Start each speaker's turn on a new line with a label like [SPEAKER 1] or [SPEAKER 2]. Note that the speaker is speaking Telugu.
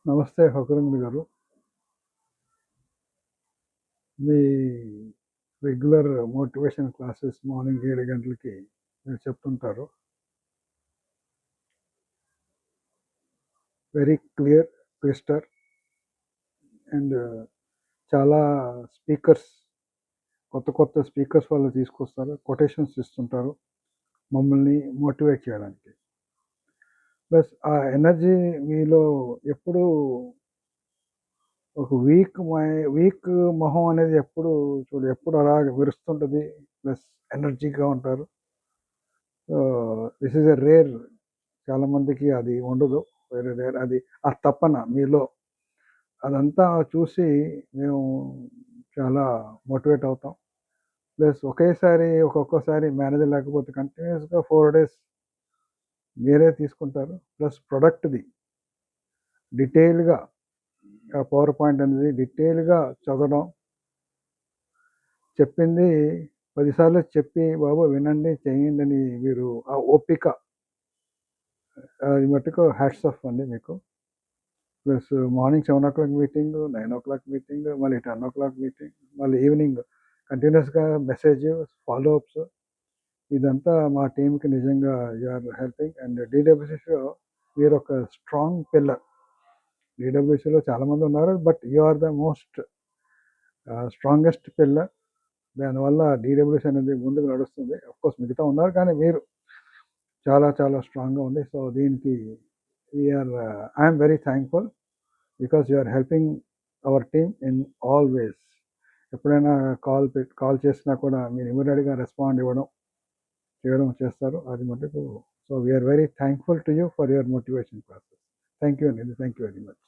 [SPEAKER 1] నమస్తే ఫకరుంద్ర గారు. మీ రెగ్యులర్ మోటివేషన్ క్లాసెస్ మార్నింగ్ 7 గంటలకి మీరు చెప్తుంటారు. వెరీ క్లియర్, క్లిస్టర్ అండ్ చాలా స్పీకర్స్, కొత్త కొత్త స్పీకర్స్ వాళ్ళు తీసుకొస్తారు. కొటేషన్స్ ఇస్తుంటారు మమ్మల్ని మోటివేట్ చేయడానికి. ప్లస్ ఆ ఎనర్జీ మీలో ఎప్పుడూ ఒక వీక్ మొహం అనేది ఎప్పుడు అలాగ విరుస్తుంటుంది. ప్లస్ ఎనర్జీగా ఉంటారు. This is a rare. చాలామందికి అది ఉండదు. వేరే రేర్ అది. ఆ తపన మీలో అదంతా చూసి మేము చాలా మోటివేట్ అవుతాం. ప్లస్ ఒక్కొక్కసారి మేనేజర్ లేకపోతే కంటిన్యూస్గా 4 days మీరే తీసుకుంటారు. ప్లస్ ప్రొడక్ట్ది డీటెయిల్గా, ఆ పవర్ పాయింట్ అనేది డీటెయిల్గా చదవడం, చెప్పింది 10 సార్లు చెప్పి బాబు వినండి చేయండి అని మీరు ఆ ఓపిక, అది మటుకు హ్యాట్స్ ఆఫ్ అండి మీకు. Plus morning 7 o'clock meeting, 9 o'clock meeting, మళ్ళీ 10 o'clock మీటింగ్, మళ్ళీ ఈవినింగ్ కంటిన్యూస్గా మెసేజ్ ఫాలో అప్స్. ఇదంతా మా టీంకి నిజంగా యు ఆర్ హెల్పింగ్. అండ్ డీడబ్ల్యూసీలో మీరు ఒక స్ట్రాంగ్ పిల్లర్. డీడబ్ల్యూసీలో చాలామంది ఉన్నారు, but you are the most strongest pillar. దానివల్ల డీడబ్ల్యూసీ అనేది ముందుకు నడుస్తుంది. అఫ్కోర్స్ మిగతా ఉన్నారు, కానీ మీరు చాలా చాలా స్ట్రాంగ్గా ఉంది. సో దీనికి I'm very thankful because you are helping our team in all ways. ఎప్పుడైనా కాల్ చేసినా కూడా మీరు ఇమీడియట్గా రెస్పాండ్ చేయడం చేస్తారు. అది మటుకు. So we are very thankful to you for your motivation process. Thank you అండి. Thank you very much.